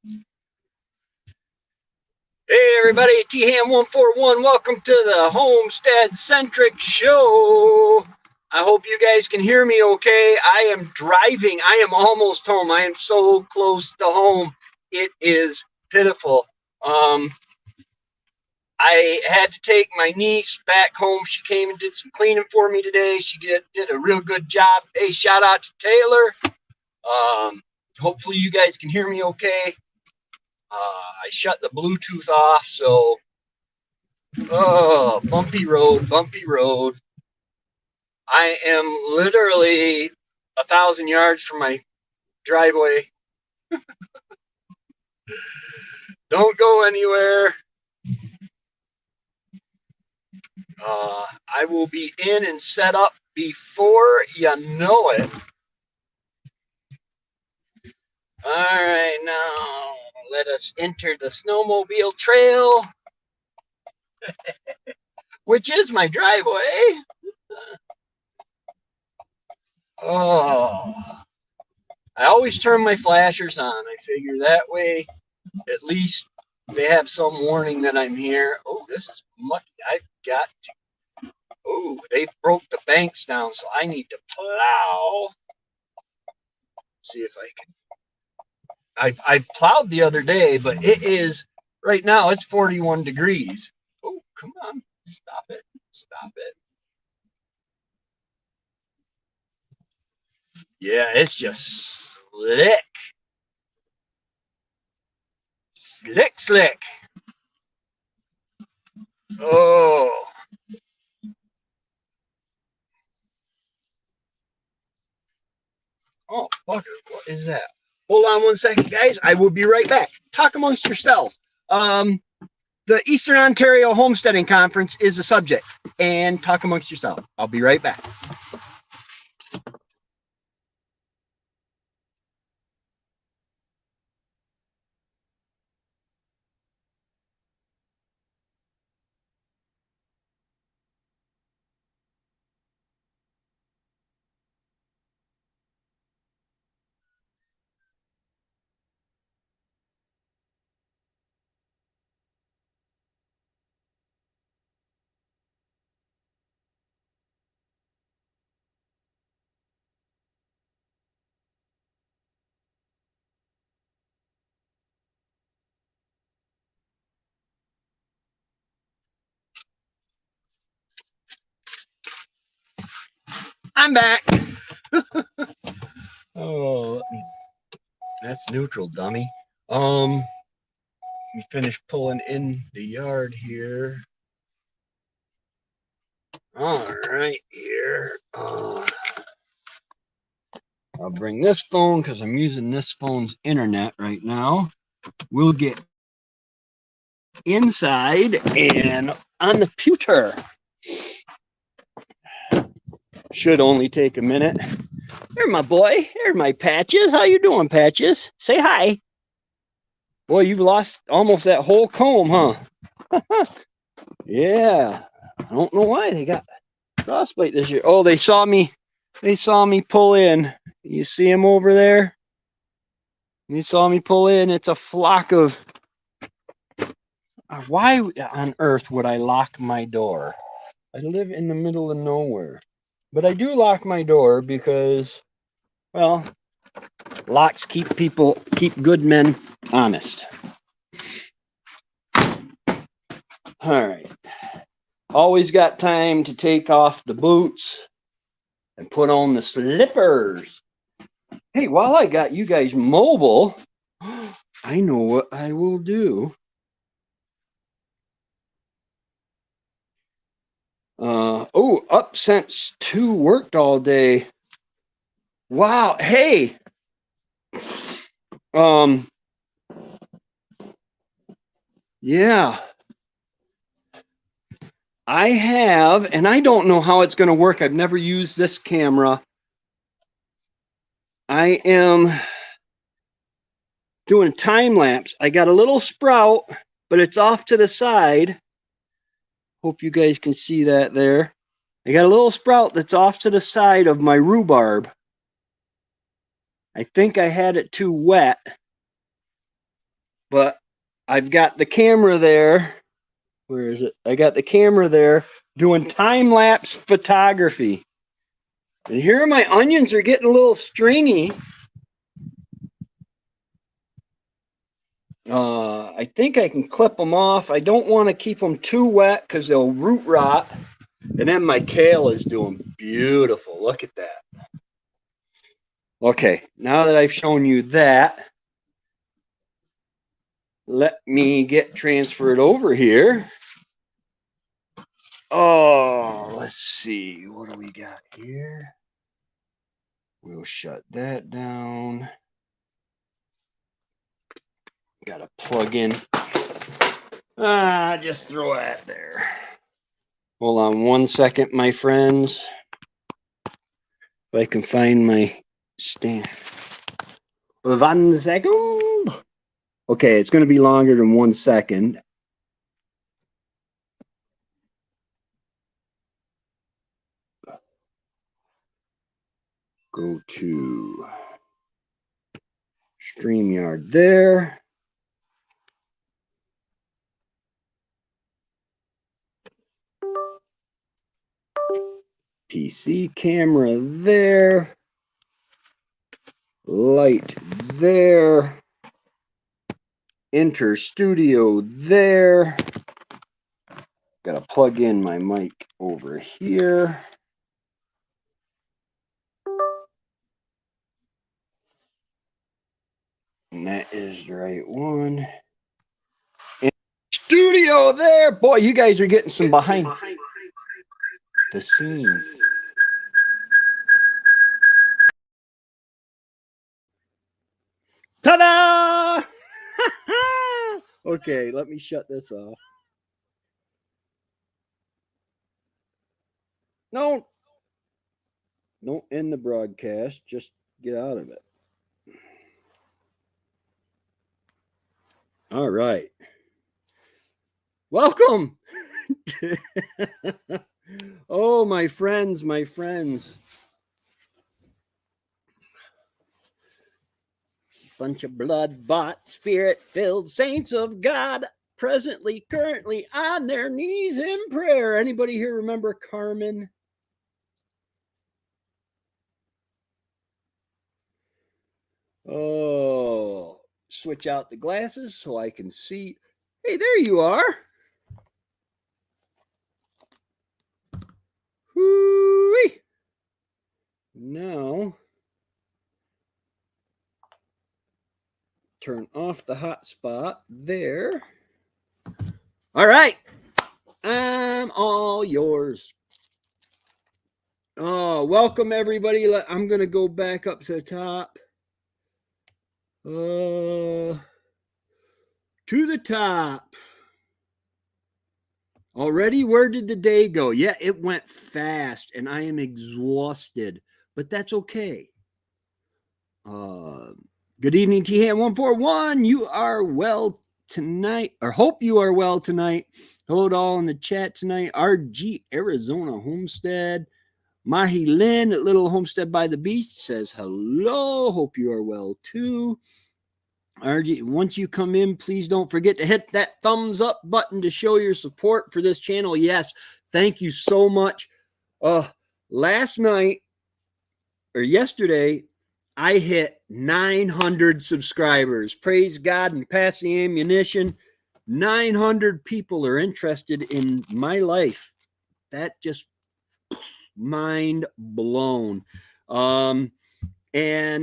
Hey everybody, T-Ham141. Welcome to the Homestead Centric Show. I hope you guys can hear me okay. I am driving. I am almost home. I am so close to home. It is pitiful. Um, I had to take my niece back home. She came and did some cleaning for me today. She did a real good job. Hey, shout out to Taylor. Um, Hopefully you guys can hear me okay. I shut the Bluetooth off, so oh, bumpy road, bumpy road. I am literally 1,000 yards from my driveway. Don't go anywhere. I will be in and set up before you know it. All right, now let us enter the snowmobile trail, which is my driveway. Oh, I always turn my flashers on. I figure that way at least they have some warning that I'm here. Oh, this is mucky. I've got to. Oh, they broke the banks down, so I need to plow. See if I can. I plowed the other day, but it is right now. It's 41 degrees. Oh, come on, stop it, stop it. Yeah, it's just slick, slick, slick. Oh. Oh, fucker, what is that? Hold on 1 second, guys. I will be right back. Talk amongst yourself. The Eastern Ontario Homesteading Conference is the subject, and talk amongst yourself. I'll be right back. I'm back. Oh, that's neutral, dummy. We finished pulling in the yard here. All right, here. I'll bring this phone because I'm using this phone's internet right now. We'll get inside and on the pewter. Should only take a minute. There, my boy. There, my Patches. How you doing, Patches? Say hi. Boy, you've lost almost that whole comb, huh? Yeah. I don't know why they got frostbite this year. Oh, they saw me. They saw me pull in. You see him over there? They saw me pull in. It's a flock of. Why on earth would I lock my door? I live in the middle of nowhere. But I do lock my door because, well, locks keep good men honest. All right. Always got time to take off the boots and put on the slippers. Hey, while I got you guys mobile, I know what I will do. Up since 2, worked all day. Wow. Hey. Yeah. I have, and I don't know how it's going to work. I've never used this camera. I am doing a time lapse. I got a little sprout, but it's off to the side. Hope you guys can see that there. I got a little sprout that's off to the side of my rhubarb. I think I had it too wet. but I've got the camera there. Where is it? I got the camera there doing time-lapse photography. And here my onions are getting a little stringy. I think I can clip them off. I don't want to keep them too wet because they'll root rot. And then my kale is doing beautiful. Look at that. Okay, now that I've shown you that, let me get transferred over here. Oh, let's see. What do we got here? We'll shut that down. Got to plug in. Just throw that there. Hold on 1 second, my friends. If I can find my stand. 1 second. Okay, it's going to be longer than 1 second. Go to StreamYard there. PC camera there. Light there. Enter studio there. Got to plug in my mic over here. And that is the right one. And studio there. Boy, you guys are getting some behind the scenes. Ta-da! Okay, let me shut this off. No, don't end the broadcast. Just get out of it. All right. Welcome. Oh, my friends, my friends. Bunch of blood-bought, spirit-filled saints of God, presently, currently on their knees in prayer. Anybody here remember Carmen? Oh, switch out the glasses so I can see. Hey, there you are. Hoo-wee. Now, turn off the hotspot there. All right. I'm all yours. Oh, welcome everybody. I'm going to go back up to the top. To the top. Already, where did the day go? Yeah, it went fast and I am exhausted, but that's okay. Good evening, T-Ham141. You are well tonight, or hope you are well tonight. Hello to all in the chat tonight. RG Arizona Homestead. Mahi Lynn at Little Homestead by the Beach says hello. Hope you are well too. RG, once you come in, please don't forget to hit that thumbs up button to show your support for this channel. Yes, thank you so much. Last night or yesterday, I hit 900 subscribers. Praise God and pass the ammunition. 900 people are interested in my life. That just mind blown. And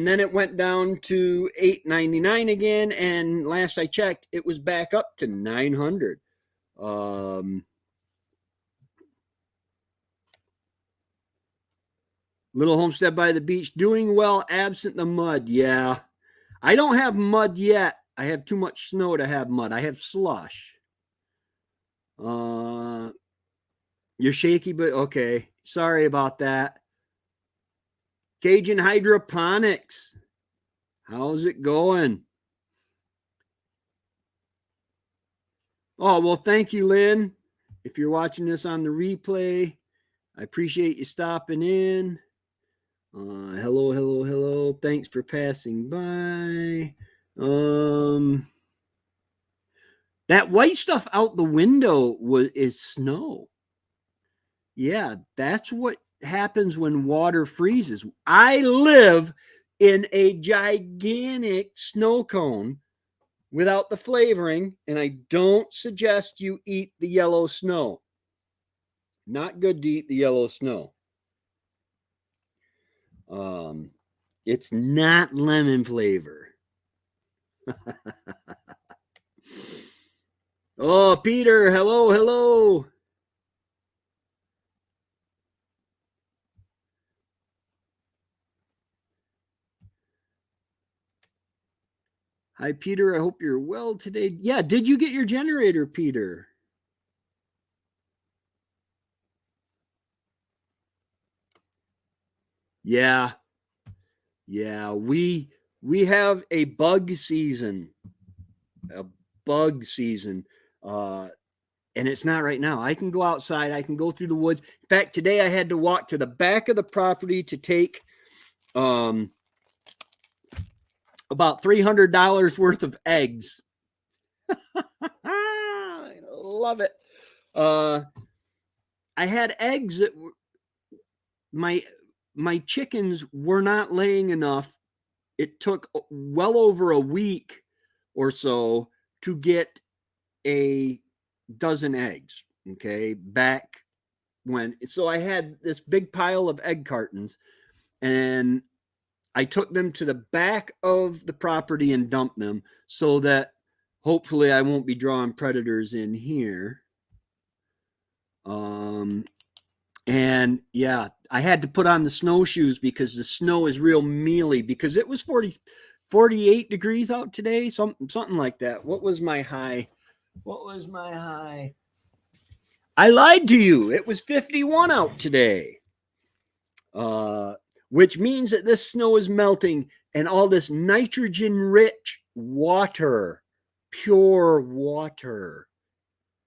then it went down to $8.99 again. And last I checked, it was back up to 900. Little Homestead by the Beach, doing well, absent the mud. Yeah, I don't have mud yet. I have too much snow to have mud. I have slush. You're shaky, but okay. Sorry about that. Cajun Hydroponics. How's it going? Oh, well, thank you, Lynn. If you're watching this on the replay, I appreciate you stopping in. Hello, hello, hello. Thanks for passing by. That white stuff out the window is snow. Yeah, that's what happens when water freezes. I live in a gigantic snow cone without the flavoring, and I don't suggest you eat the yellow snow. Not good to eat the yellow snow. It's not lemon flavor. Oh, Peter, hello, hello. Hi, Peter. I hope you're well today. Yeah, did you get your generator, Peter? Yeah. Yeah, we have a bug season. A bug season. And it's not right now. I can go outside, I can go through the woods. In fact, today I had to walk to the back of the property to take about $300 worth of eggs. I love it. I had eggs that were, my chickens were not laying enough. It took well over a week or so to get a dozen eggs. Okay, back when, so I had this big pile of egg cartons, and I took them to the back of the property and dumped them so that hopefully I won't be drawing predators in here. And yeah, I had to put on the snowshoes because the snow is real mealy, because it was 48 degrees out today, something like that. What was my high? I lied to you. It was 51 out today. Which means that this snow is melting, and all this nitrogen rich water, pure water,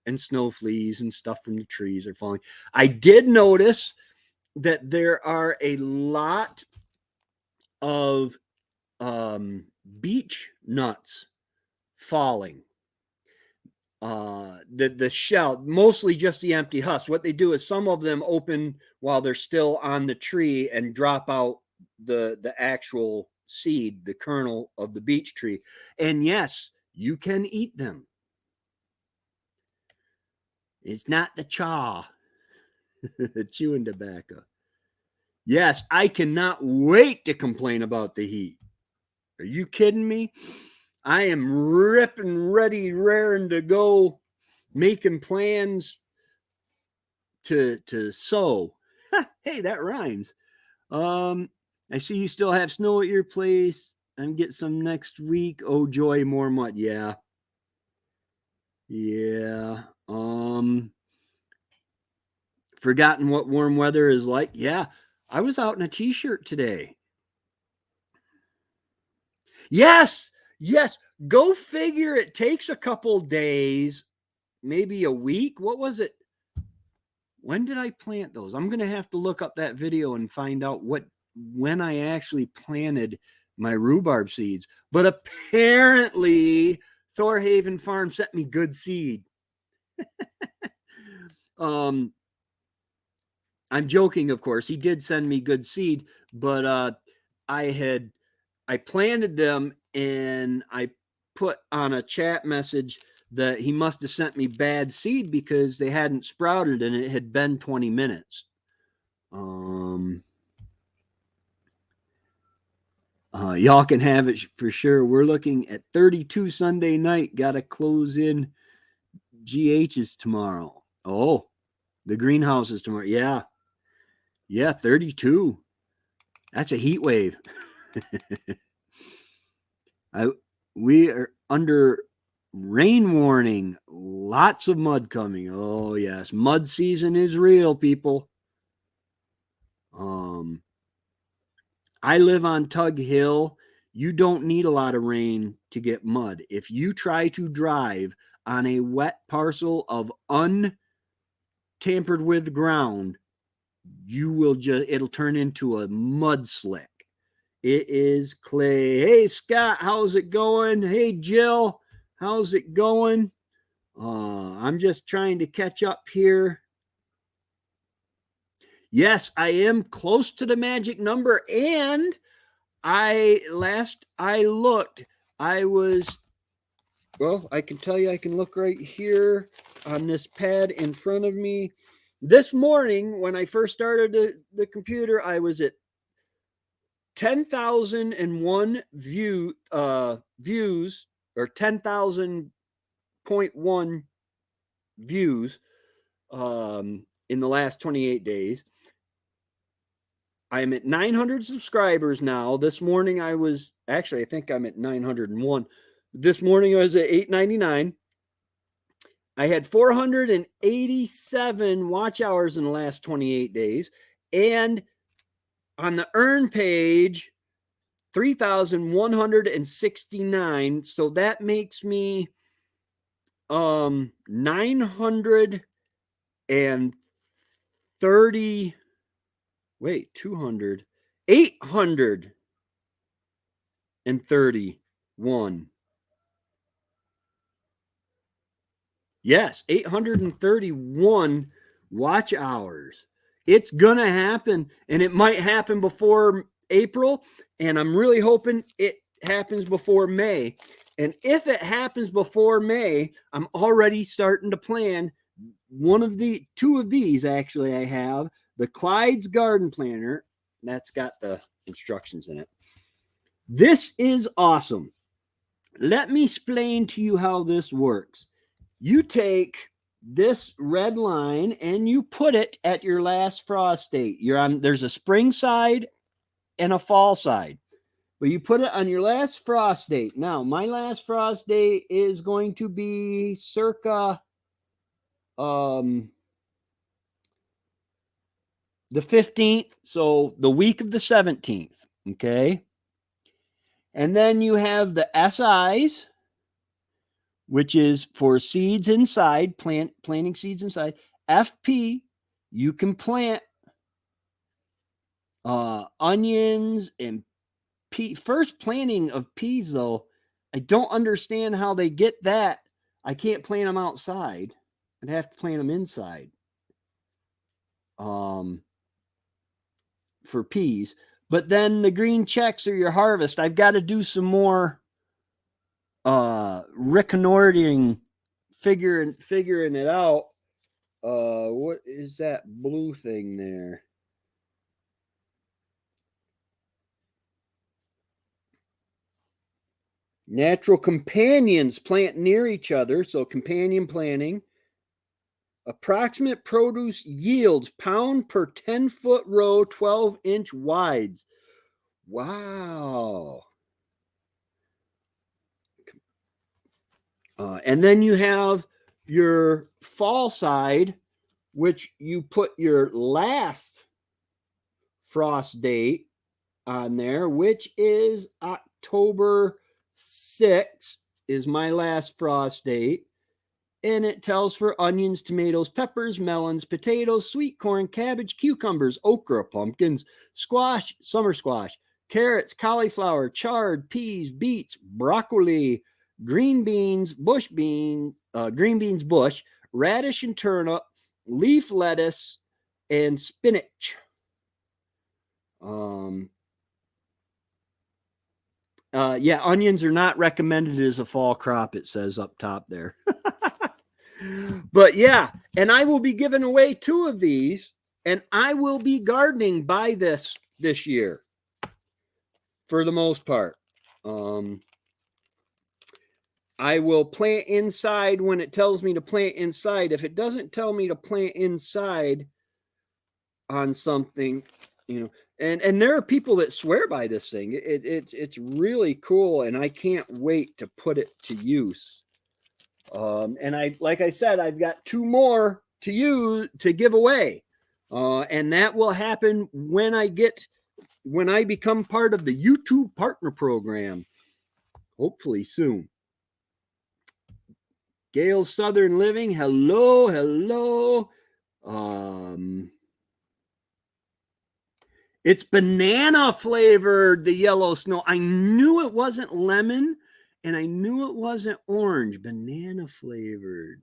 and snow fleas and stuff from the trees are falling. I did notice that there are a lot of beech nuts falling. The shell, mostly just the empty husk. What they do is some of them open while they're still on the tree and drop out the actual seed, the kernel of the beech tree. And yes, you can eat them. It's not the chaw, the chewing tobacco. Yes, I cannot wait to complain about the heat. Are you kidding me? I am ripping, ready, raring to go, making plans to sow. Hey, that rhymes. I see you still have snow at your place. I'm getting some next week. Oh joy, more mud. Yeah. Yeah. Forgotten what warm weather is like. Yeah. I was out in a t-shirt today. Yes. Yes. Go figure, it takes a couple days, maybe a week. What was it? When did I plant those? I'm going to have to look up that video and find out when I actually planted my rhubarb seeds. But apparently Thorhaven Farm sent me good seed. I'm joking, of course. He did send me good seed, but I planted them, and I put on a chat message that he must have sent me bad seed because they hadn't sprouted and it had been 20 minutes. Y'all can have it for sure. We're looking at 32 Sunday night. Got to close in GHs tomorrow. Oh, the greenhouses tomorrow. Yeah. Yeah, 32. That's a heat wave. We are under rain warning. Lots of mud coming. Oh, yes. Mud season is real, people. I live on Tug Hill. You don't need a lot of rain to get mud. If you try to drive on a wet parcel of untampered with ground, it'll turn into a mud slick. It is clay. Hey, Scott, how's it going? Hey, Jill, how's it going? I'm just trying to catch up here. Yes, I am close to the magic number, and I looked, I was, well, I can tell you, I can look right here on this pad in front of me. This morning, when I first started the computer, I was at 10,001 views, or 10,000.1 views in the last 28 days. I'm at 900 subscribers now. This morning I think I'm at 901. This morning I was at 899. I had 487 watch hours in the last 28 days. And on the earn page, 3,169. So that makes me 930, 831. Yes, 831 watch hours. It's gonna happen, and it might happen before April, and I'm really hoping it happens before May. And if it happens before May, I'm already starting to plan two of these. Actually, I have the Clyde's Garden Planner. That's got the instructions in it. This is awesome. Let me explain to you how this works. You take this red line and you put it at your last frost date. There's a spring side and a fall side, but you put it on your last frost date. Now, my last frost date is going to be circa the 15th, so the week of the 17th, okay? And then you have the SIs, which is for seeds inside, planting seeds inside. FP, you can plant onions and pea. First planting of peas, though, I don't understand how they get that. I can't plant them outside. I'd have to plant them inside for peas. But then the green checks are your harvest. I've got to do some more reconnoitering, figuring it out. What is that blue thing there? Natural companions plant near each other, so companion planting. Approximate produce yields pound per 10-foot row, 12-inch wides. Wow. And then you have your fall side, which you put your last frost date on there, which is October 6th is my last frost date. And it tells for onions, tomatoes, peppers, melons, potatoes, sweet corn, cabbage, cucumbers, okra, pumpkins, squash, summer squash, carrots, cauliflower, chard, peas, beets, broccoli, green beans, bush, radish and turnip, leaf lettuce, and spinach. Yeah, onions are not recommended as a fall crop, it says up top there. But yeah, and I will be giving away 2 of these, and I will be gardening by this year for the most part. I will plant inside when it tells me to plant inside. If it doesn't tell me to plant inside on something, and there are people that swear by this thing. It's really cool, and I can't wait to put it to use. And like I said, I've got 2 more to give away. And that will happen when I become part of the YouTube partner program, hopefully soon. Gail's Southern Living. Hello. It's banana flavored, the yellow snow. I knew it wasn't lemon, and I knew it wasn't orange. Banana flavored.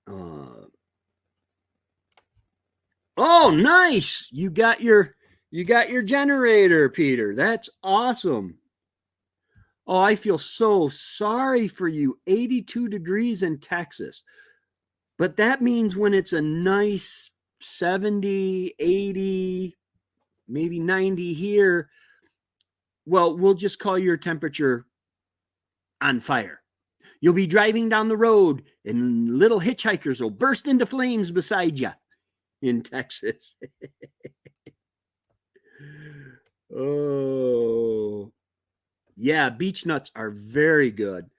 Oh, nice. You got your generator, Peter. That's awesome. Oh, I feel so sorry for you. 82 degrees in Texas. But that means when it's a nice 70, 80, maybe 90 here, well, we'll just call your temperature on fire. You'll be driving down the road and little hitchhikers will burst into flames beside you in Texas. Oh, yeah, beech nuts are very good.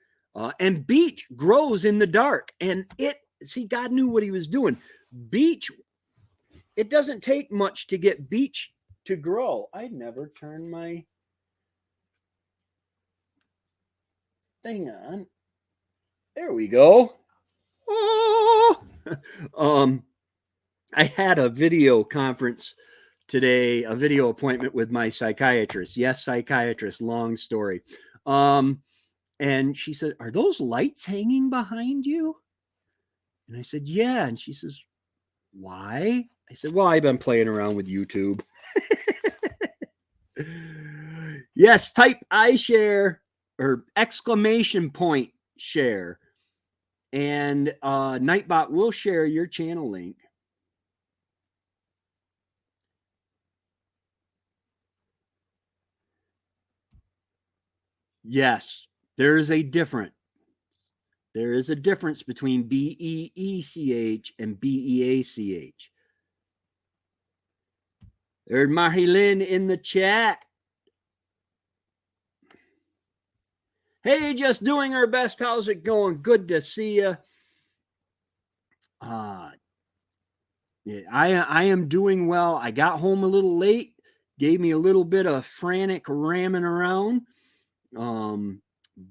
And beech grows in the dark. And God knew what he was doing. Beech, it doesn't take much to get beech to grow. I never turn my thing on. There we go. Oh. I had a video conference today, a video appointment with my psychiatrist. Yes, psychiatrist, long story. And she said, "Are those lights hanging behind you?" And I said, "Yeah." And she says, "Why?" I said, "Well, I've been playing around with YouTube." Yes, type I share or exclamation point share. And Nightbot will share your channel link. Yes, there is a difference. There is a difference between BEECH and BEACH. There's Marilyn in the chat. Hey, just doing our best. How's it going? Good to see you. Yeah, I am doing well. I got home a little late. Gave me a little bit of frantic ramming around.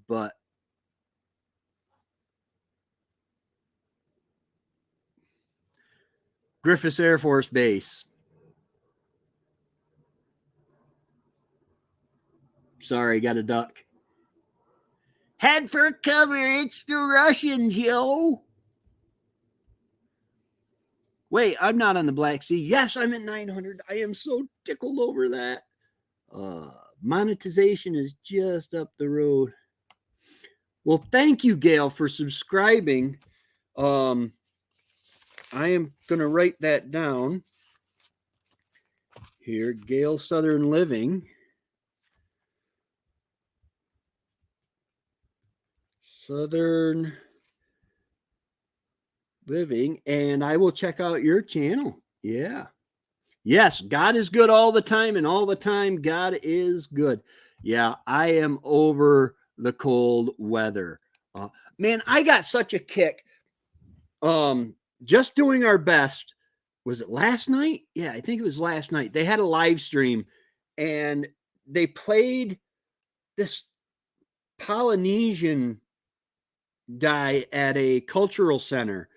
But Griffiths Air Force Base. Sorry, got a duck. Head for cover. It's the Russian, Joe. Wait, I'm not on the Black Sea. Yes, I'm at 900. I am so tickled over that. Monetization is just up the road. Well, thank you, Gail, for subscribing. I am going to write that down here. Gail Southern Living. Southern Living. And I will check out your channel. Yeah. Yes, God is good all the time, and all the time God is good. Yeah, I am over the cold weather. Man, I got such a kick. Just doing our best. Was it last night? Yeah, I think it was last night. They had a live stream and they played this Polynesian guy at a cultural center.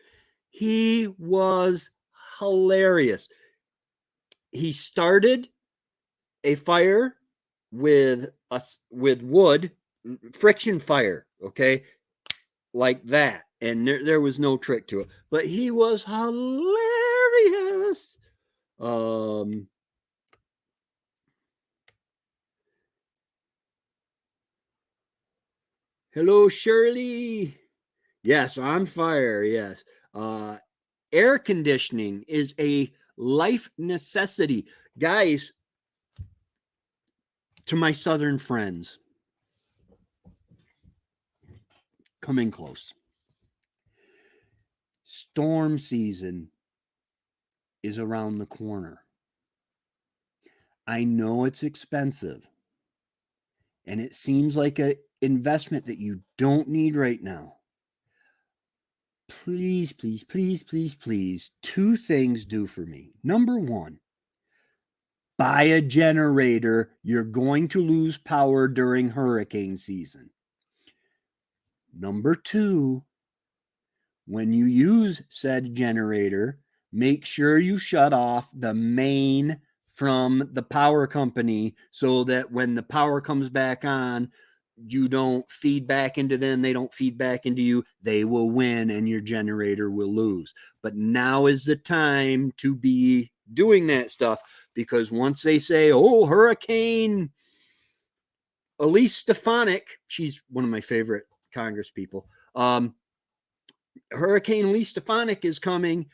He was hilarious. He started a fire with wood, friction fire, okay, like that, and there was no trick to it, but he was hilarious. Hello, Shirley. Yes, on fire. Yes. Air conditioning is a life necessity, guys. To my southern friends, coming close. Storm season is around the corner. I know it's expensive and it seems like an investment that you don't need right now. Please, please, please, please, please, two things do for me. Number one, buy a generator. You're going to lose power during hurricane season. Number two, when you use said generator, make sure you shut off the main from the power company so that when the power comes back on, you don't feed back into them, they don't feed back into you, they will win and your generator will lose. But now is the time to be doing that stuff, because once they say, oh, Hurricane Elise Stefanik, she's one of my favorite Congress people. Hurricane Elise Stefanik is coming.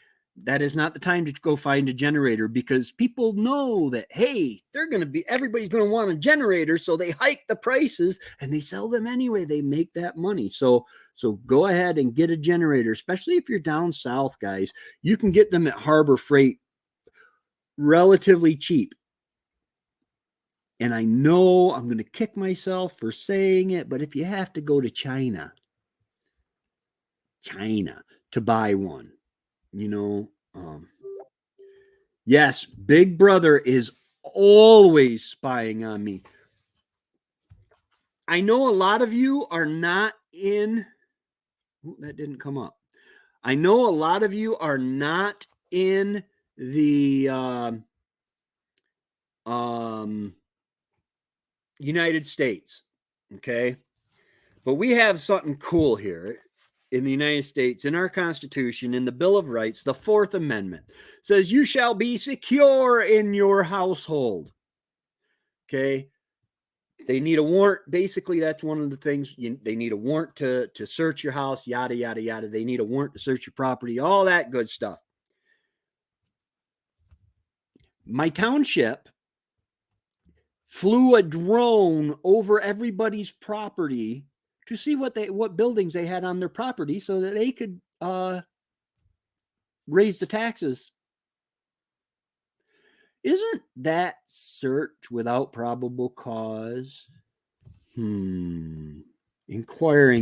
That is not the time to go find a generator, because people know that, hey, everybody's going to want a generator. So they hike the prices and they sell them anyway. They make that money. So go ahead and get a generator, especially if you're down south, guys. You can get them at Harbor Freight relatively cheap. And I know I'm going to kick myself for saying it, but if you have to go to China to buy one, yes, Big Brother is always spying on me. I know a lot of you are not in, that didn't come up. I know a lot of you are not in the United States, okay? But we have something cool here in the United States, in our Constitution, in the Bill of Rights. The Fourth Amendment says you shall be secure in your household, okay? They need a warrant. Basically, that's one of the things. They need a warrant to search your house, yada, yada, yada. They need a warrant to search your property, all that good stuff. My township flew a drone over everybody's property to see what buildings they had on their property so that they could raise the taxes. Isn't that search without probable cause? Inquiring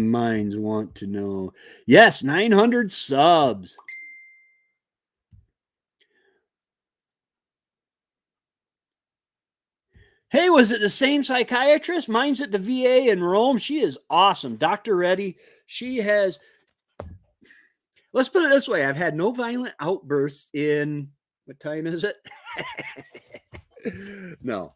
minds want to know. Yes, 900 subs. Hey, was it the same psychiatrist? Mine's at the VA in Rome. She is awesome. Dr. Reddy. She has, let's put it this way. I've had no violent outbursts in, what time is it? No.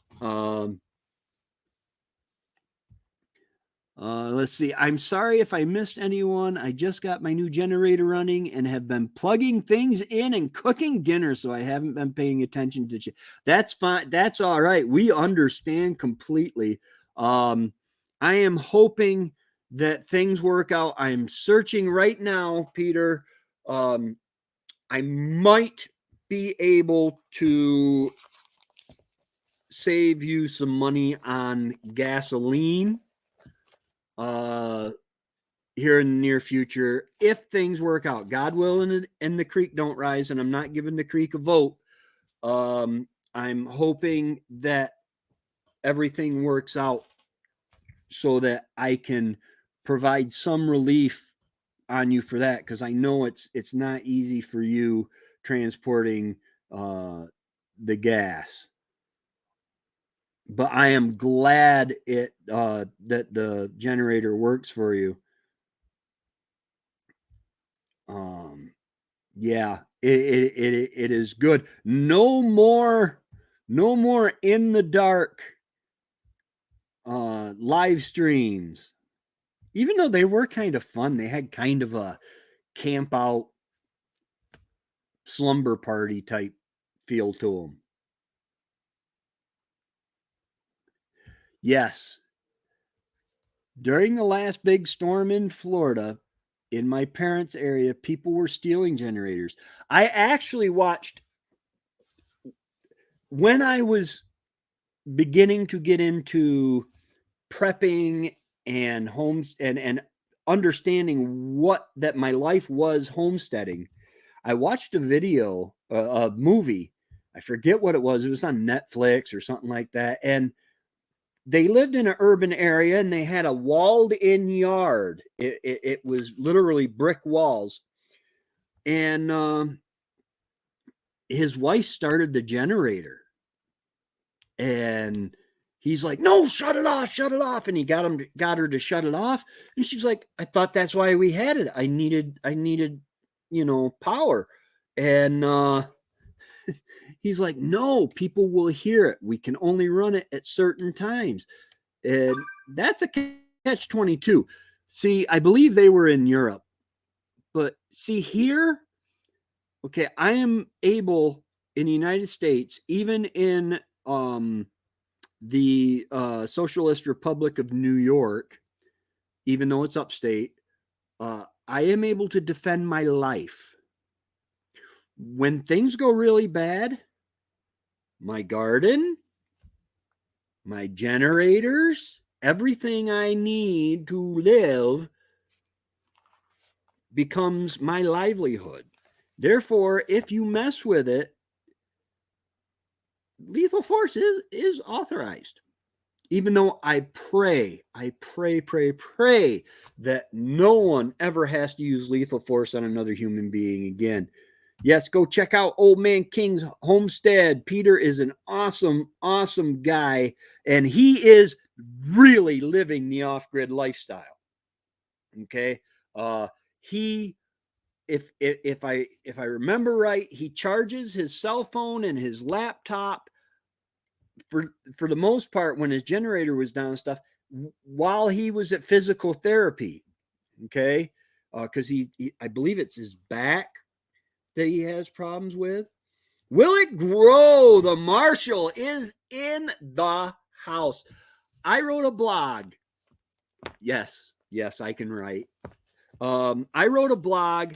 Let's see. I'm sorry if I missed anyone. I just got my new generator running and have been plugging things in and cooking dinner, so I haven't been paying attention to you. That's fine. That's all right. We understand completely. I am hoping that things work out. I'm searching right now, Peter. I might be able to save you some money on gasoline here in the near future, if things work out. God willing, and the creek don't rise, and I'm not giving the creek a vote. I'm hoping that everything works out so that I can provide some relief on you for that, because I know it's not easy for you transporting the gas. But I am glad that the generator works for you. Yeah, it is good. No more in the dark live streams. Even though they were kind of fun, they had kind of a camp out slumber party type feel to them. Yes. During the last big storm in Florida, in my parents' area, people were stealing generators. I actually watched, when I was beginning to get into prepping and homes and understanding what that my life was homesteading, I watched a video, a movie. I forget what it was. It was on Netflix or something like that. And they lived in an urban area and they had a walled in yard. It was literally brick walls. And his wife started the generator. And he's like, no, shut it off. And he got her to shut it off. And she's like, I thought that's why we had it. I needed, power. And he's like, no, people will hear it. We can only run it at certain times. And that's a catch-22. See, I believe they were in Europe, but see here, okay, I am able in the United States, even in the Socialist Republic of New York, even though it's upstate, I am able to defend my life. When things go really bad, my garden, my generators, everything I need to live becomes my livelihood. Therefore, if you mess with it, lethal force is authorized. Even though I pray that no one ever has to use lethal force on another human being again. Yes, go check out Old Man King's Homestead. Peter is an awesome, awesome guy, and he is really living the off-grid lifestyle. Okay, if I remember right, he charges his cell phone and his laptop for the most part when his generator was down and stuff while he was at physical therapy. Okay, because he I believe it's his back that he has problems with. Will it grow? The Marshall is in the house. I wrote a blog. Yes, I can write. I wrote a blog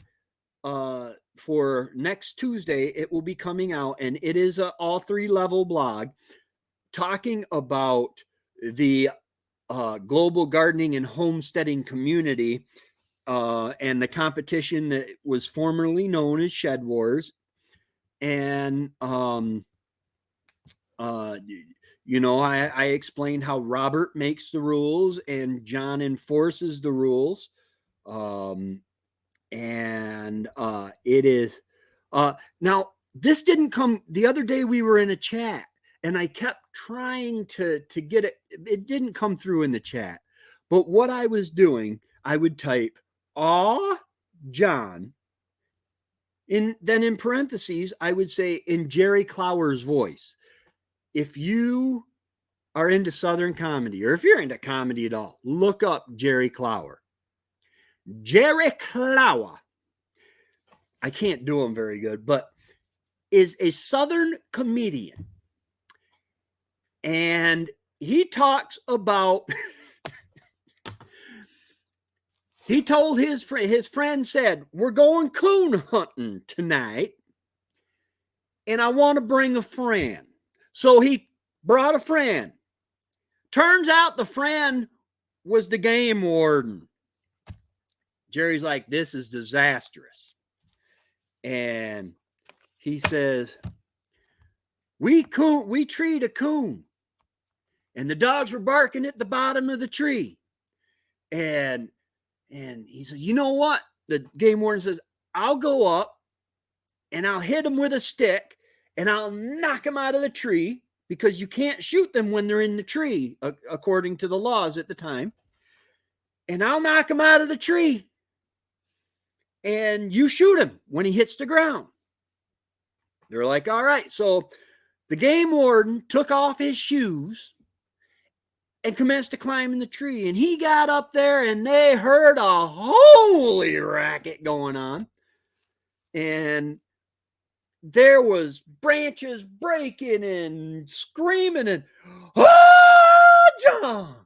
for next Tuesday. It will be coming out, and it is a all 3-level blog talking about the global gardening and homesteading community and the competition that was formerly known as Shed Wars. And, I explained how Robert makes the rules and John enforces the rules. It is, now this didn't come the other day. We were in a chat and I kept trying to get it. It didn't come through in the chat, but what I was doing, I would type, John. Then in parentheses, I would say in Jerry Clower's voice. If you are into Southern comedy, or if you're into comedy at all, look up Jerry Clower. Jerry Clower, I can't do him very good, but is a Southern comedian. And he talks about, he told his friend said, we're going coon hunting tonight, and I want to bring a friend. So he brought a friend. Turns out the friend was the game warden. Jerry's like, this is disastrous. And he says, we treed a coon, and the dogs were barking at the bottom of the tree. And he says, you know what? The game warden says, I'll go up and I'll hit him with a stick and I'll knock him out of the tree, because you can't shoot them when they're in the tree, according to the laws at the time. And I'll knock him out of the tree. And you shoot him when he hits the ground. They're like, all right. So the game warden took off his shoes and commenced to climb in the tree. And he got up there and they heard a holy racket going on. And there was branches breaking and screaming and, John,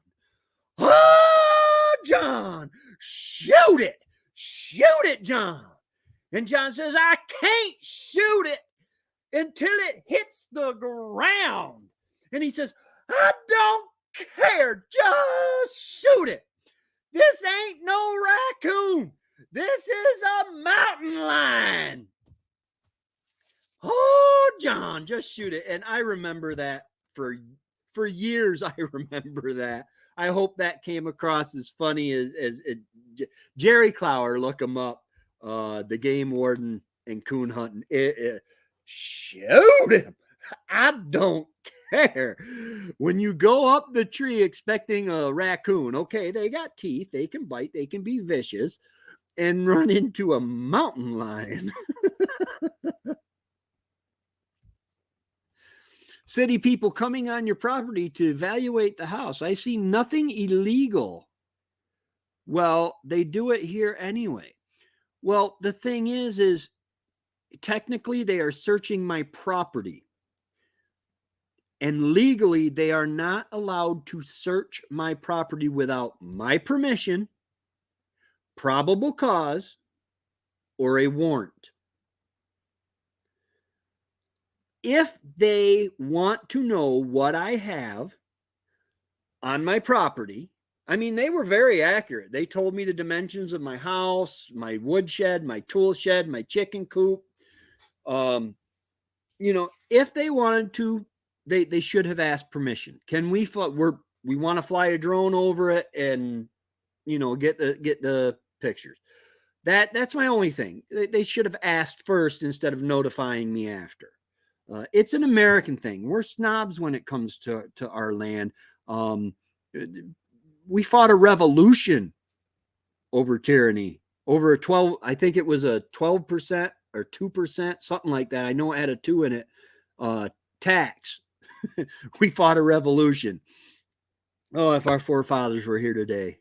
John, shoot it, John. And John says, I can't shoot it until it hits the ground. And he says, I don't care, just shoot it. This ain't no raccoon. This is a mountain lion. Oh, John, just shoot it. And I remember that for years. I remember that. I hope that came across as funny as Jerry Clower. Look him up. The game warden and coon hunting. Shoot him. I don't care. When you go up the tree expecting a raccoon, okay, they got teeth, they can bite, they can be vicious, and run into a mountain lion. City people coming on your property to evaluate the house. I see nothing illegal Well, they do it here anyway. Well, the thing is technically they are searching my property. And legally, they are not allowed to search my property without my permission, probable cause, or a warrant. If they want to know what I have on my property, I mean, they were very accurate. They told me the dimensions of my house, my woodshed, my tool shed, my chicken coop. If they wanted to, they should have asked permission. Can we we want to fly a drone over it and get the pictures. That's my only thing. They should have asked first instead of notifying me after. It's an American thing. We're snobs when it comes to our land. We fought a revolution over tyranny, over a 12, I think it was a 12% or 2%, something like that. I know it had a 2 in it, tax. We fought a revolution. Oh, if our forefathers were here today.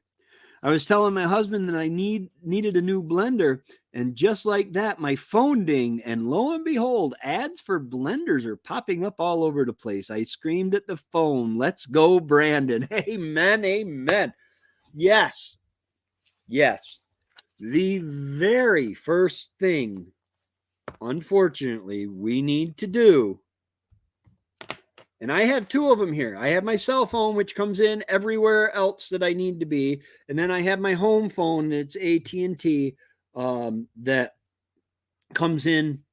I was telling my husband that I needed a new blender, and just like that, my phone dinged, and lo and behold, ads for blenders are popping up all over the place. I screamed at the phone, "Let's go, Brandon." Amen, amen. Yes, yes. The very first thing, unfortunately, we need to do, and I have 2 of them here. I have my cell phone, which comes in everywhere else that I need to be, and then I have my home phone. It's AT&T, that comes in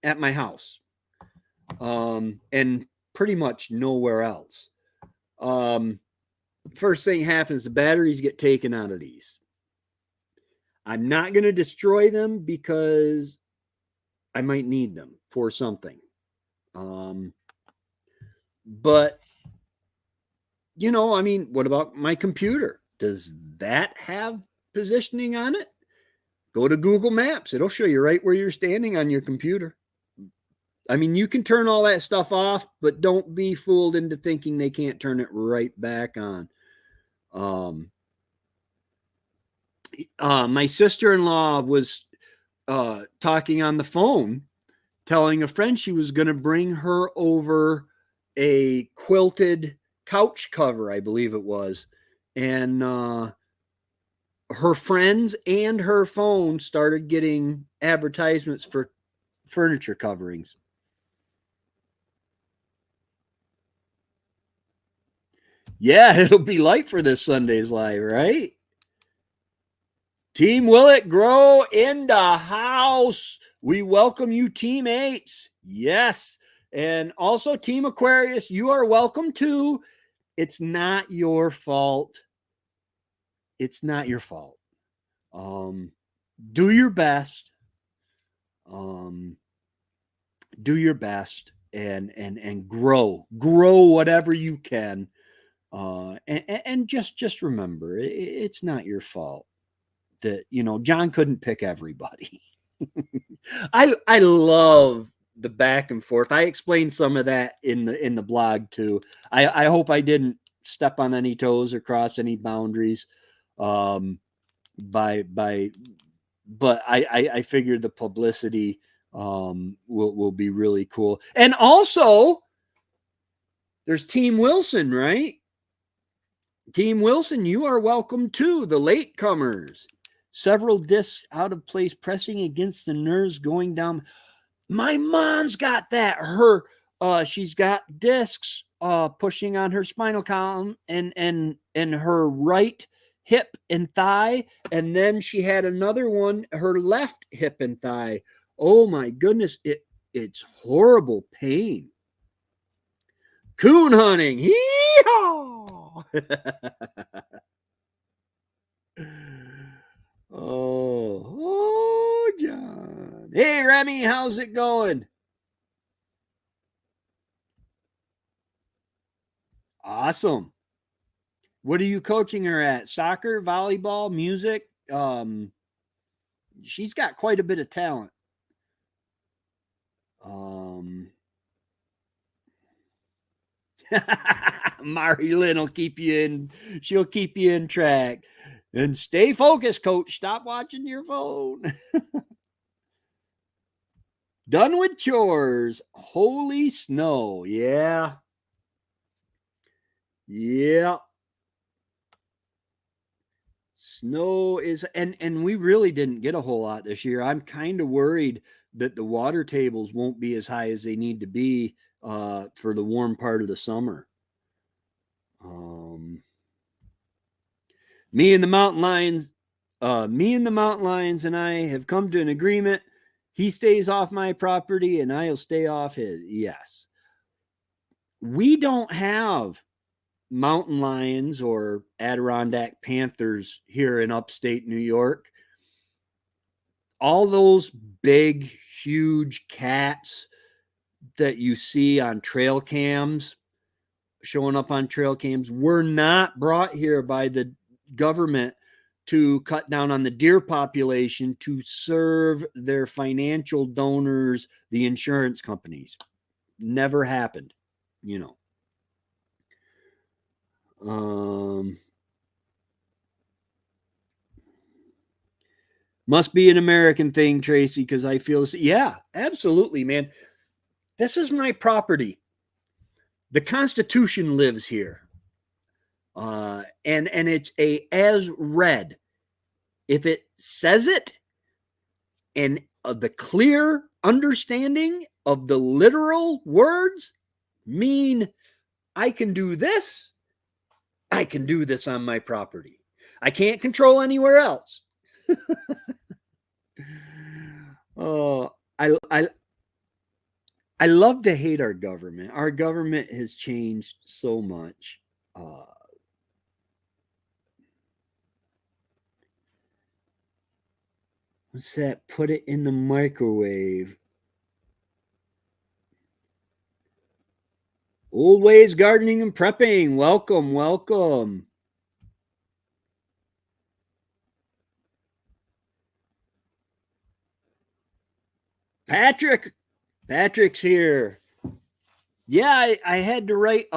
at my house, and pretty much nowhere else. First thing happens, the batteries get taken out of these. I'm not going to destroy them because I might need them for something. But, I mean, what about my computer? Does that have positioning on it? Go to Google Maps. It'll show you right where you're standing on your computer. I mean, you can turn all that stuff off, but don't be fooled into thinking they can't turn it right back on. My sister-in-law was talking on the phone, telling a friend she was going to bring her over a quilted couch cover, I believe it was. And her friends and her phone started getting advertisements for furniture coverings. Yeah, it'll be light for this Sunday's live, right? Team Will It Grow in the house. We welcome you, teammates. Yes. And also, Team Aquarius, you are welcome too. It's not your fault. It's not your fault. Do your best. Do your best and grow whatever you can. And just remember, it's not your fault that, John couldn't pick everybody. I love the back and forth. I explained some of that in the blog too. I hope I didn't step on any toes or cross any boundaries. But I figured the publicity will be really cool. And also, there's Team Wilson, right? Team Wilson, you are welcome too. The latecomers. Several discs out of place, pressing against the nerves going down. My mom's got that. She's got discs pushing on her spinal column and her right hip and thigh, and then she had another one, her left hip and thigh. Oh my goodness, it's horrible pain. Coon hunting. Hee-haw! Oh, John. Hey, Remy, how's it going? Awesome. What are you coaching her at? Soccer, volleyball, music? She's got quite a bit of talent. Mary Lynn will keep you in. She'll keep you in track. And stay focused, coach. Stop watching your phone. Done with chores. Holy snow. Yeah. Yeah. Snow is, and we really didn't get a whole lot this year. I'm kind of worried that the water tables won't be as high as they need to be for the warm part of the summer. Me and the mountain lions, and I have come to an agreement. He stays off my property, and I'll stay off his. Yes, we don't have mountain lions or Adirondack panthers here in upstate New York. All those big, huge cats that you see on trail cams, showing up on trail cams, were not brought here by the government to cut down on the deer population to serve their financial donors, the insurance companies. Never happened, you know. Must be an American thing, Tracy, because I feel this. Yeah, absolutely, man. This is my property. The Constitution lives here. And it's a as read. If it says it, and the clear understanding of the literal words mean I can do this, I can do this on my property. I can't control anywhere else. Oh, I love to hate our government. Our government has changed so much. What's that? Put it in the microwave. Old ways gardening and prepping. Welcome, welcome. Patrick's here. Yeah, I had to write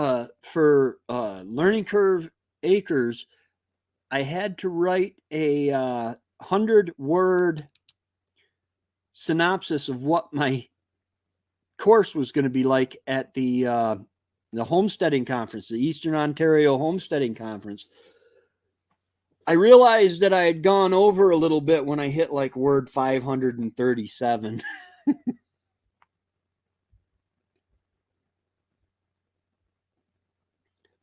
for Learning Curve Acres. I had to write a 100-word synopsis of what my course was going to be like at the homesteading conference, the Eastern Ontario Homesteading Conference. I realized that I had gone over a little bit when I hit like word 537.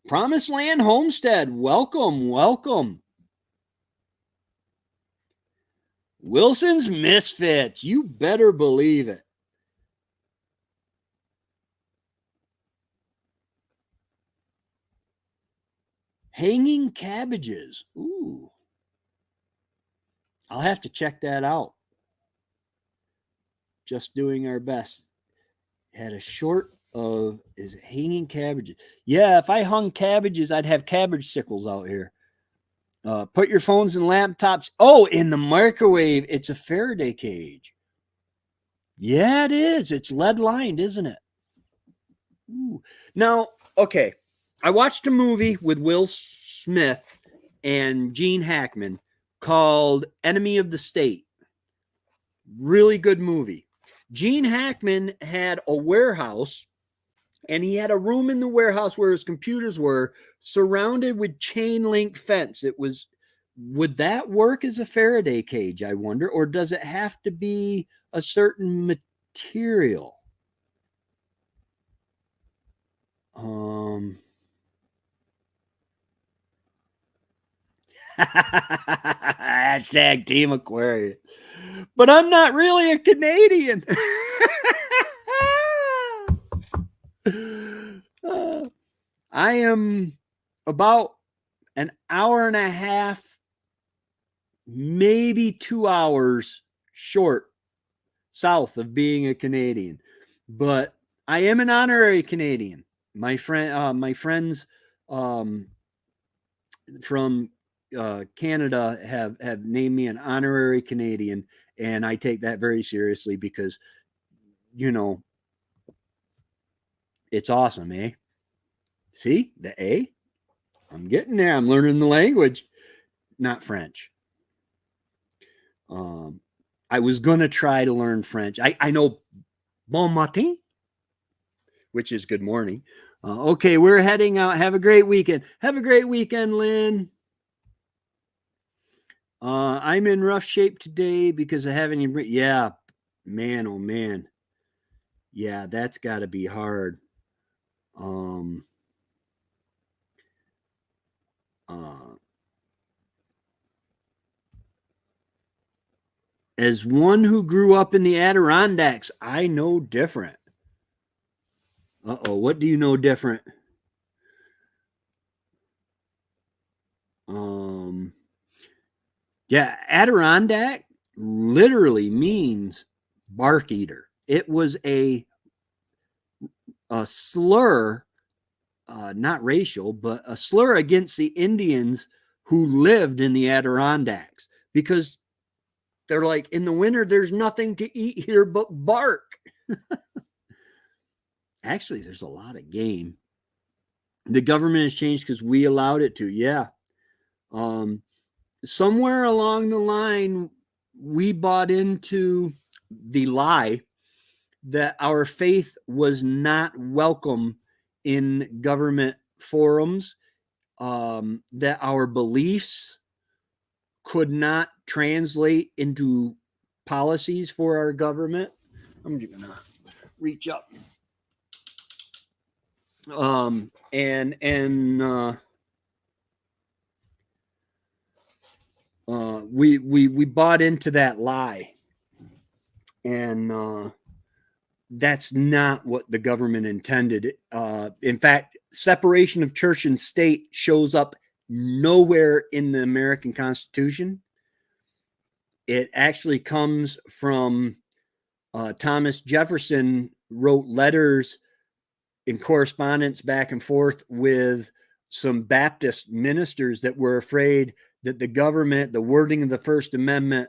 Promised Land Homestead, welcome, welcome. Wilson's Misfits, you better believe it. Hanging cabbages, ooh. I'll have to check that out. Just doing our best. Had a short of is hanging cabbages. Yeah, if I hung cabbages, I'd have cabbage sickles out here. Put your phones and laptops. Oh, in the microwave. It's a Faraday cage. Yeah, it is. It's lead lined, isn't it? Ooh. Now, okay. I watched a movie with Will Smith and Gene Hackman called Enemy of the State. Really good movie. Gene Hackman had a warehouse, and he had a room in the warehouse where his computers were surrounded with chain link fence. Would that work as a Faraday cage, I wonder, or does it have to be a certain material? Hashtag Team Aquarius. But I'm not really a Canadian. I am about an hour and a half, maybe 2 hours short south of being a Canadian. But I am an honorary Canadian. My friends from Canada have named me an honorary Canadian, and I take that very seriously because, you know, it's awesome, eh? See the A? I'm getting there. I'm learning the language. not French. I was going to try to learn French. I know bon matin, which is good morning. Okay, we're heading out. Have a great weekend. Have a great weekend, Lynn. I'm in rough shape today because I haven't even. Yeah, man, oh man. Yeah, that's got to be hard. As one who grew up in the Adirondacks, I know different. Uh-oh, what do you know different? Yeah, Adirondack literally means bark eater. It was a slur, not racial, but a slur against the Indians who lived in the Adirondacks because they're like, in the winter, there's nothing to eat here but bark. Actually, there's a lot of game. The government has changed because we allowed it to. Yeah. Somewhere along the line, we bought into the lie that our faith was not welcome in government forums, that our beliefs could not translate into policies for our government. I'm just gonna reach up. We bought into that lie, and that's not what the government intended. In fact, separation of church and state shows up nowhere in the American Constitution. It actually comes from Thomas Jefferson wrote letters in correspondence back and forth with some Baptist ministers that were afraid that the government, the wording of the First Amendment,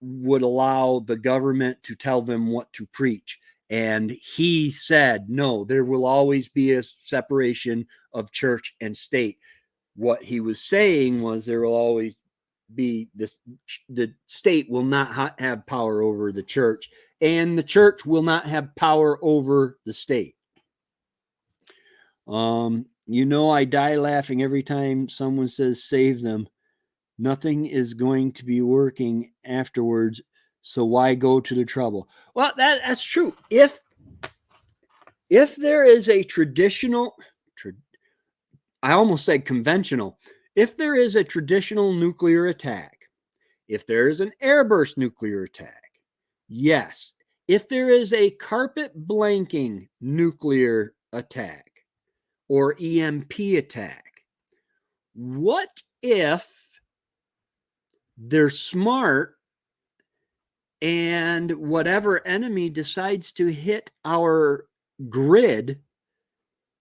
would allow the government to tell them what to preach. And he said, no, there will always be a separation of church and state. What he was saying was there will always be this, the state will not have power over the church, and the church will not have power over the state. I die laughing every time someone says save them. Nothing is going to be working afterwards, so why go to the trouble? Well, that's true. If there is a I almost said conventional. If there is a traditional nuclear attack, if there is an airburst nuclear attack, yes. If there is a carpet blanking nuclear attack or EMP attack, what if they're smart and whatever enemy decides to hit our grid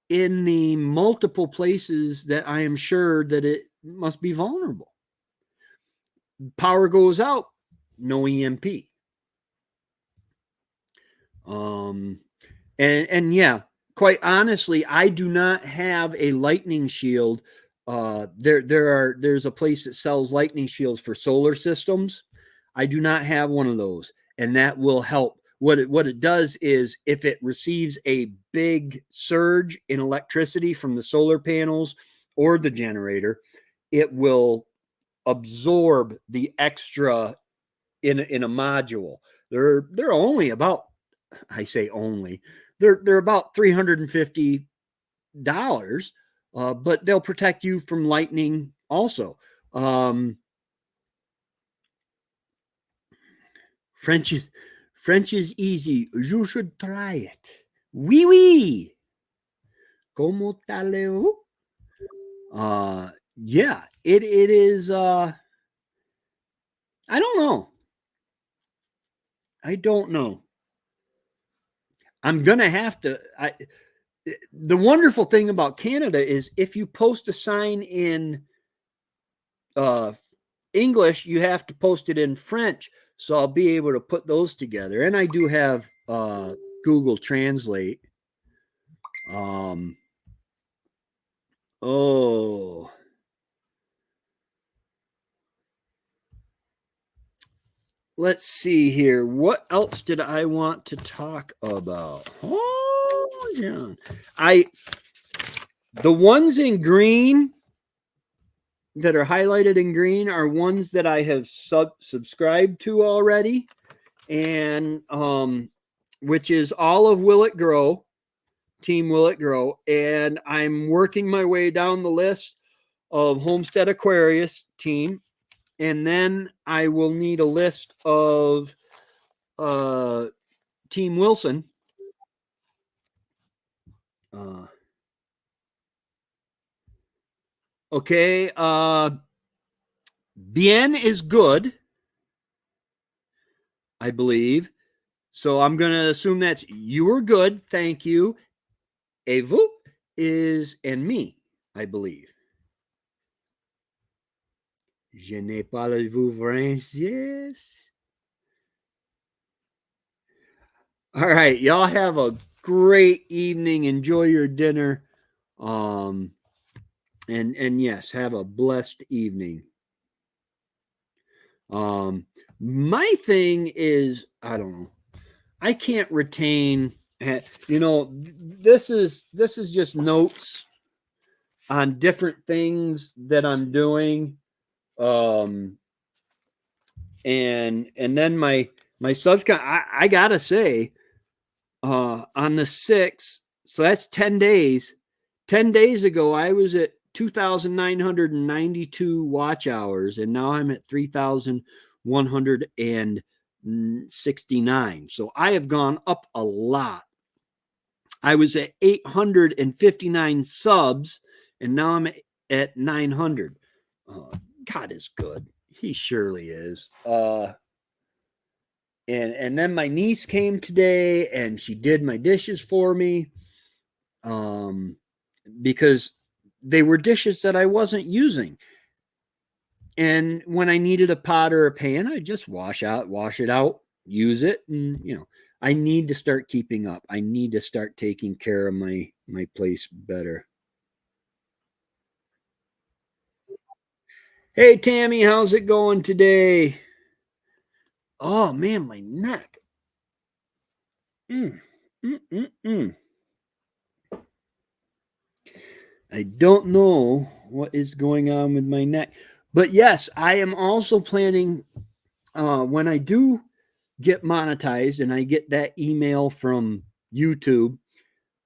in the multiple places that I am sure that it must be vulnerable? Power goes out, no EMP. And yeah, quite honestly, I do not have a lightning shield. There's a place that sells lightning shields for solar systems. I do not have one of those, and that will help. What it does is, if it receives a big surge in electricity from the solar panels or the generator, it will absorb the extra in a module. They're only about, I say only, they're about $350, but they'll protect you from lightning also. French is easy. You should try it. Oui, oui. Como taleo? Yeah, it is. I don't know. I'm gonna have to. The wonderful thing about Canada is if you post a sign in English, you have to post it in French. So I'll be able to put those together. And I do have Google Translate. Oh. let's see here. What else did I want to talk about? Oh, John. The ones in green that are highlighted in green are ones that I have subscribed to already, and which is all of Will It Grow, Team Will It Grow, and I'm working my way down the list of Homestead Aquarius team, and then I will need a list of Team Wilson. Okay, bien is good, I believe. So I'm going to assume that's you are good, thank you. Et vous is and me, I believe. Je n'ai pas le vous français. All right, y'all have a great evening. Enjoy your dinner. And yes, have a blessed evening. My thing is, I don't know. I can't retain, this is just notes on different things that I'm doing. And then my subcon, I gotta say, on the 6th, so that's 10 days. 10 days ago, I was at 2,992 watch hours, and now I'm at 3,169. So I have gone up a lot. I was at 859 subs, and now I'm at 900. God is good. He surely is. And then my niece came today, and she did my dishes for me. Because they were dishes that I wasn't using. And when I needed a pot or a pan, I just wash it out, use it. And, I need to start keeping up. I need to start taking care of my place better. Hey, Tammy, how's it going today? Oh, man, my neck. I don't know what is going on with my neck. But yes, I am also planning, when I do get monetized and I get that email from YouTube,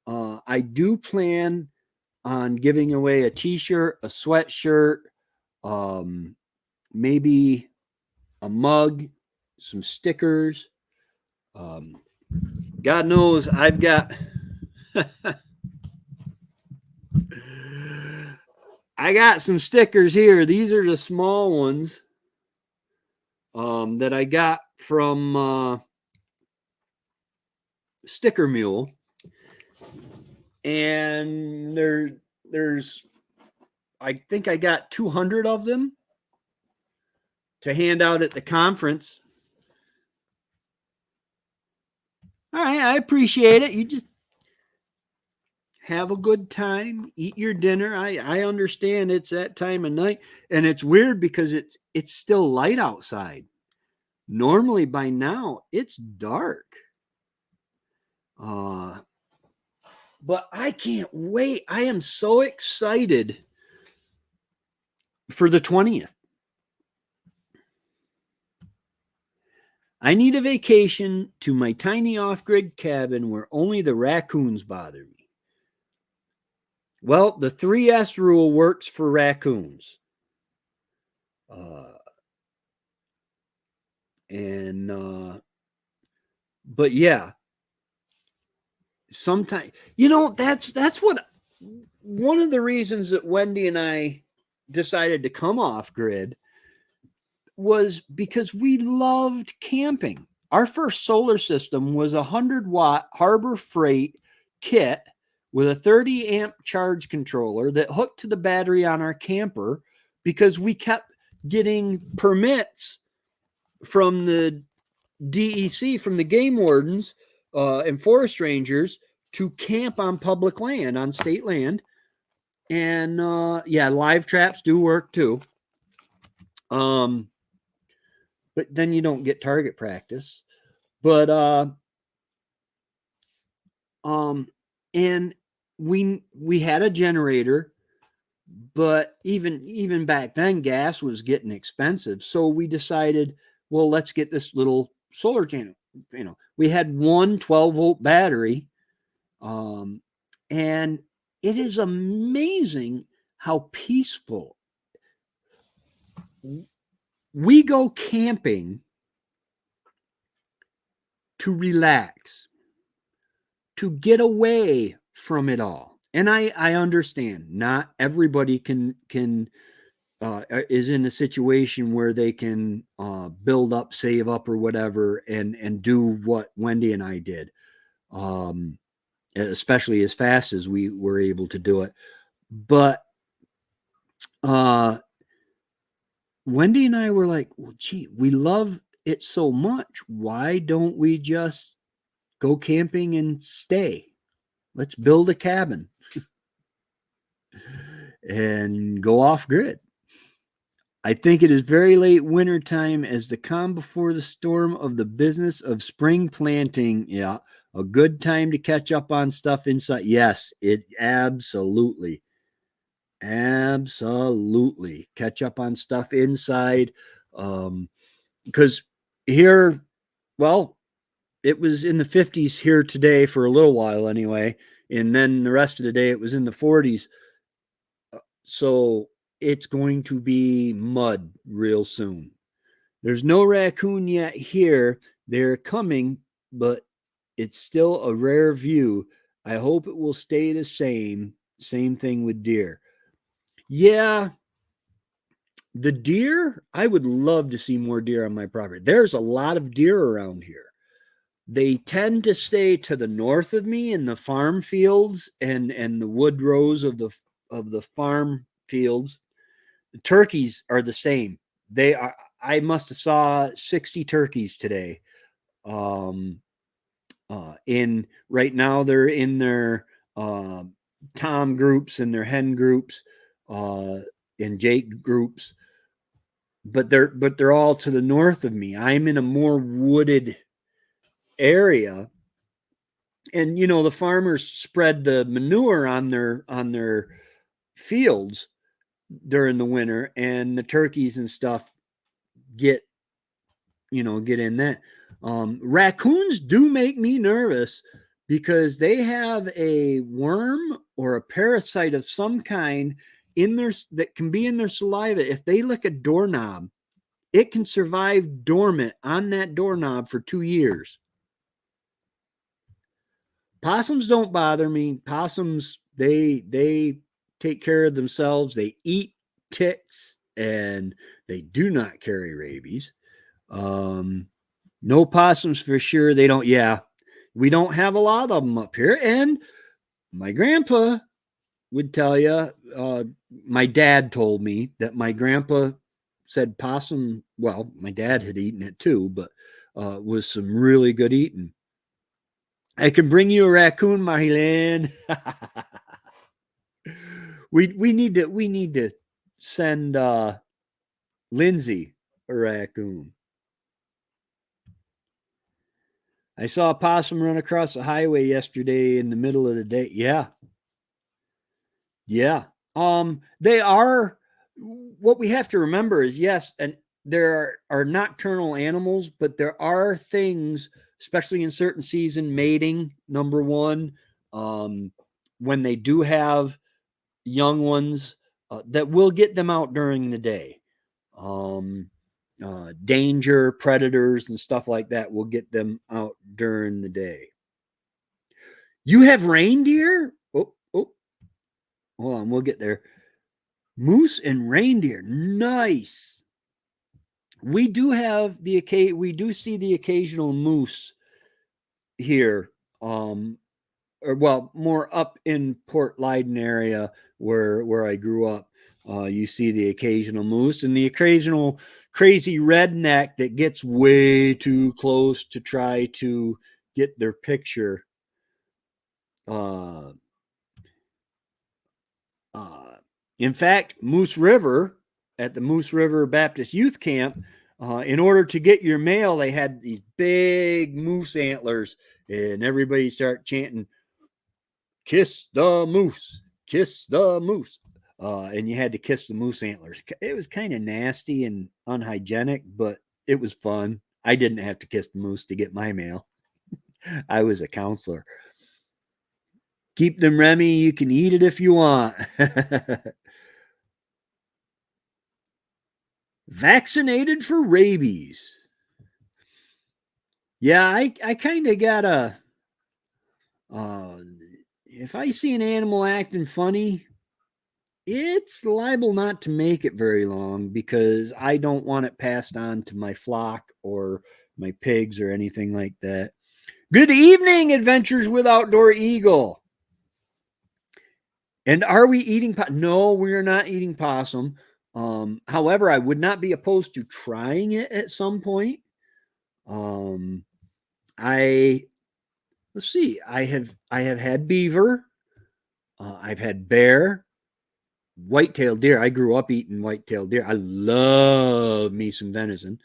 I do plan on giving away a t-shirt, a sweatshirt, maybe a mug, some stickers. God knows I've got I got some stickers here. These are the small ones that I got from Sticker Mule. And there's I think I got 200 of them to hand out at the conference. All right, I appreciate it. You just have a good time, eat your dinner. I understand it's that time of night, and it's weird because it's still light outside. Normally by now it's dark. But I can't wait. I am so excited for the 20th. I need a vacation to my tiny off-grid cabin where only the raccoons bother me. Well, the 3S rule works for raccoons. But yeah, sometimes, that's what one of the reasons that Wendy and I decided to come off grid was because we loved camping. Our first solar system was a 100-watt Harbor Freight kit with a 30-amp charge controller that hooked to the battery on our camper because we kept getting permits from the DEC, from the game wardens and forest rangers, to camp on public land, on state land. And live traps do work too. But but then you don't get target practice. But and we had a generator, but even back then gas was getting expensive, so we decided, well, let's get this little solar panel. We had one 12-volt battery, and it is amazing how peaceful. We go camping to relax, to get away from it all. And I understand not everybody can is in a situation where they can build up, save up, or whatever, and do what Wendy and I did, especially as fast as we were able to do it. But Wendy and I were like, well, gee, we love it so much. Why don't we just go camping and stay? Let's build a cabin and go off grid. I think it is very late winter time as the calm before the storm of the business of spring planting. Yeah, a good time to catch up on stuff inside. Yes, it absolutely catch up on stuff inside. Because here, well, it was in the 50s here today for a little while anyway, and then the rest of the day it was in the 40s. So it's going to be mud real soon. There's no raccoon yet here. They're coming, but it's still a rare view. I hope it will stay the same. Same thing with deer. Yeah, the deer, I would love to see more deer on my property. There's a lot of deer around here. They tend to stay to the north of me in the farm fields and the wood rows of the farm fields. The turkeys are the same. They are. I must have saw 60 turkeys today. In right now they're in their tom groups and their hen groups, and Jake groups, but they're all to the north of me. I'm in a more wooded area, and the farmers spread the manure on their fields during the winter, and the turkeys and stuff get in that. Raccoons do make me nervous because they have a worm or a parasite of some kind in their that can be in their saliva. If they lick a doorknob, it can survive dormant on that doorknob for 2 years. Possums don't bother me. Possums, they take care of themselves. They eat ticks and they do not carry rabies. No possums for sure. They don't. Yeah, we don't have a lot of them up here. And my grandpa would tell you, my dad told me that my grandpa said possum, well, my dad had eaten it too, but was some really good eating. I can bring you a raccoon, Marilyn. we need to send Lindsay a raccoon. I saw a possum run across the highway yesterday in the middle of the day. Yeah. Yeah. They are, what we have to remember is, yes, and there are nocturnal animals, but there are things, especially in certain season, mating, number one, when they do have young ones, that will get them out during the day. Danger, predators, and stuff like that will get them out during the day. You have reindeer? Oh, hold on, we'll get there. Moose and reindeer, nice. We do see the occasional moose here, or well, more up in Port Leyden area where I grew up. You see the occasional moose and the occasional crazy redneck that gets way too close to try to get their picture. In fact, Moose River, at the Moose River Baptist Youth Camp, In order to get your mail, they had these big moose antlers, and everybody started chanting, "Kiss the moose, kiss the moose." And you had to kiss the moose antlers. It was kind of nasty and unhygienic, but it was fun. I didn't have to kiss the moose to get my mail. I was a counselor. Keep them, Remy. You can eat it if you want. Vaccinated for rabies. Yeah, I kind of got a. If I see an animal acting funny, it's liable not to make it very long because I don't want it passed on to my flock or my pigs or anything like that. Good evening, Adventures with Outdoor Eagle. And are we eating? No, we are not eating possum. However, I would not be opposed to trying it at some point. I let's see. I have had beaver. I've had bear, white-tailed deer. I grew up eating white-tailed deer. I love me some venison.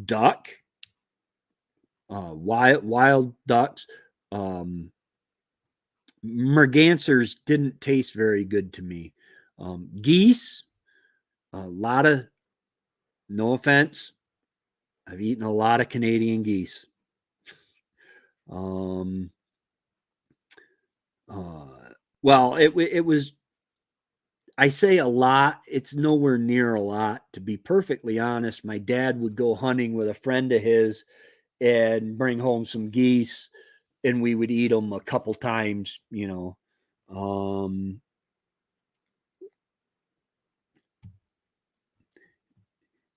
Duck, wild ducks. Mergansers didn't taste very good to me. Geese, a lot of, no offense, I've eaten a lot of Canadian geese. Well, it was, I say a lot, it's nowhere near a lot. To be perfectly honest, my dad would go hunting with a friend of his and bring home some geese, and we would eat them a couple times, you know.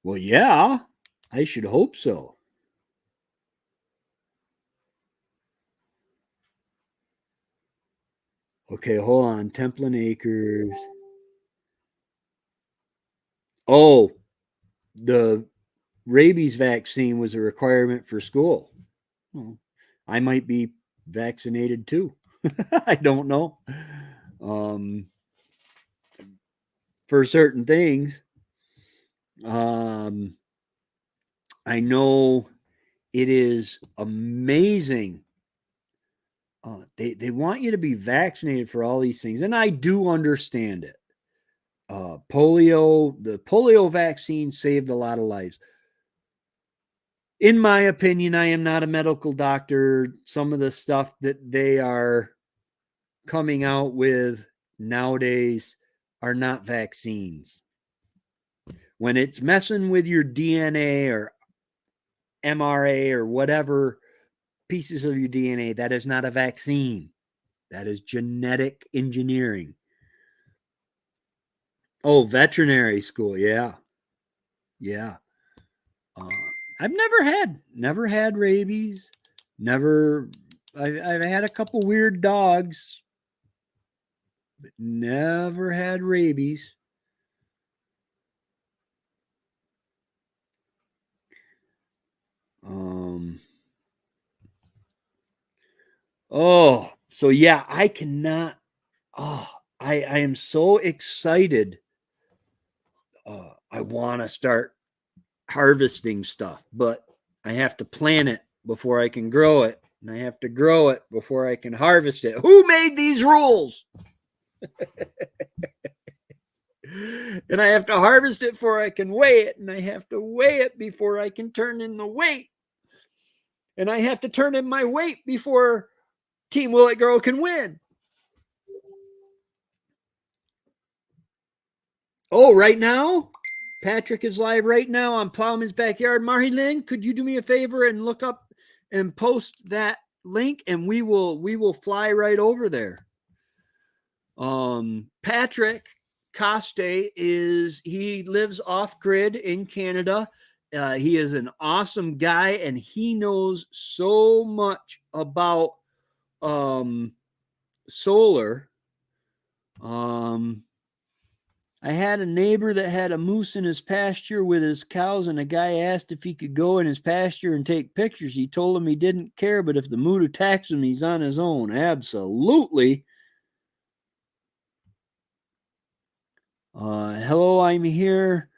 Well, yeah, I should hope so. Okay, hold on. Templin Acres. Oh, the rabies vaccine was a requirement for school. Well, I might be vaccinated too. I don't know. Um, for certain things, um, I know it is amazing. They want you to be vaccinated for all these things, and I do understand it. The polio vaccine saved a lot of lives. In my opinion, I am not a medical doctor. Some of the stuff that they are coming out with nowadays are not vaccines. When it's messing with your DNA or mRNA or whatever pieces of your DNA, that is not a vaccine. That is genetic engineering. Oh, veterinary school. Yeah. Yeah. Uh, I've never had rabies. Never. I've had a couple weird dogs, but never had rabies. Um. Oh, so yeah, I cannot. Oh, I am so excited. I want to start harvesting stuff, but I have to plant it before I can grow it, and I have to grow it before I can harvest it. Who made these rules? And I have to harvest it before I can weigh it, and I have to weigh it before I can turn in the weight, and I have to turn in my weight before Team Will It Grow can win. Oh, right now? Patrick is live right now on Plowman's Backyard. Marilyn, could you do me a favor and look up and post that link, and we will fly right over there. Patrick Coste he lives off grid in Canada. He is an awesome guy, and he knows so much about solar. I had a neighbor that had a moose in his pasture with his cows, and a guy asked if he could go in his pasture and take pictures. He told him he didn't care, but if the moose attacks him, he's on his own. Absolutely. Hello, I'm here.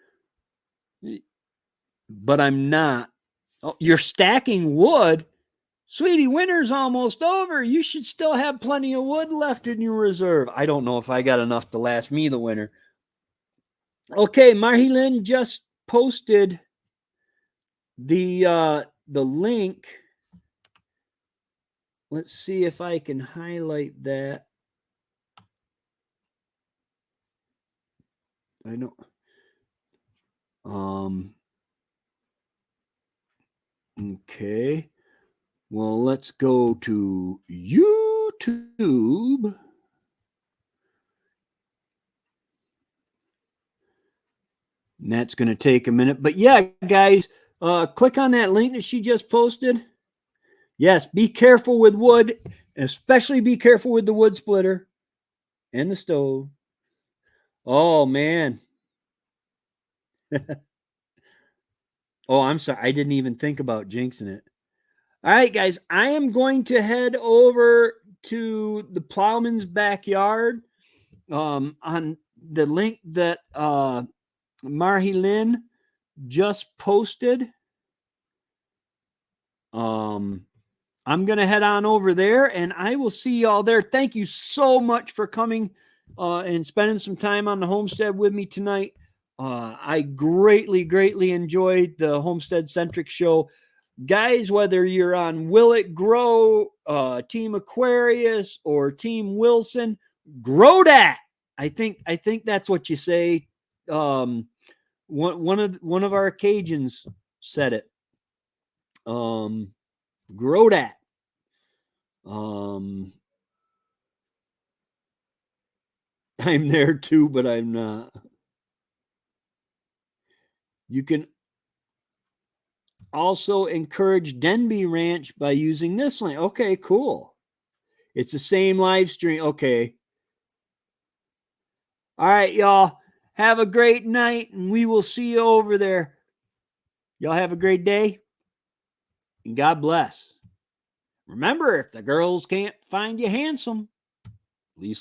but I'm not. Oh, you're stacking wood? Sweetie, winter's almost over. You should still have plenty of wood left in your reserve. I don't know if I got enough to last me the winter. Okay, Marilyn just posted the link. Let's see if I can highlight that. I know. Okay. Well, let's go to YouTube. And that's going to take a minute. But yeah, guys, click on that link that she just posted. Yes, be careful with wood, especially be careful with the wood splitter and the stove. Oh, man. Oh, I'm sorry. I didn't even think about jinxing it. All right, guys, I am going to head over to the plowman's backyard on the link that Marhelin just posted. I'm going to head on over there and I will see y'all there. Thank you so much for coming and spending some time on the homestead with me tonight. I greatly enjoyed the Homestead Centric show. Guys, whether you're on Will It Grow, Team Aquarius, or Team Wilson, grow that. I think that's what you say. One of our Cajuns said it. Grow that. I'm there too, but I'm not. You can also encourage Denby Ranch by using this link. Okay, cool. It's the same live stream. Okay. All right, y'all. Have a great night, and we will see you over there. Y'all have a great day, and God bless. Remember, if the girls can't find you handsome, at least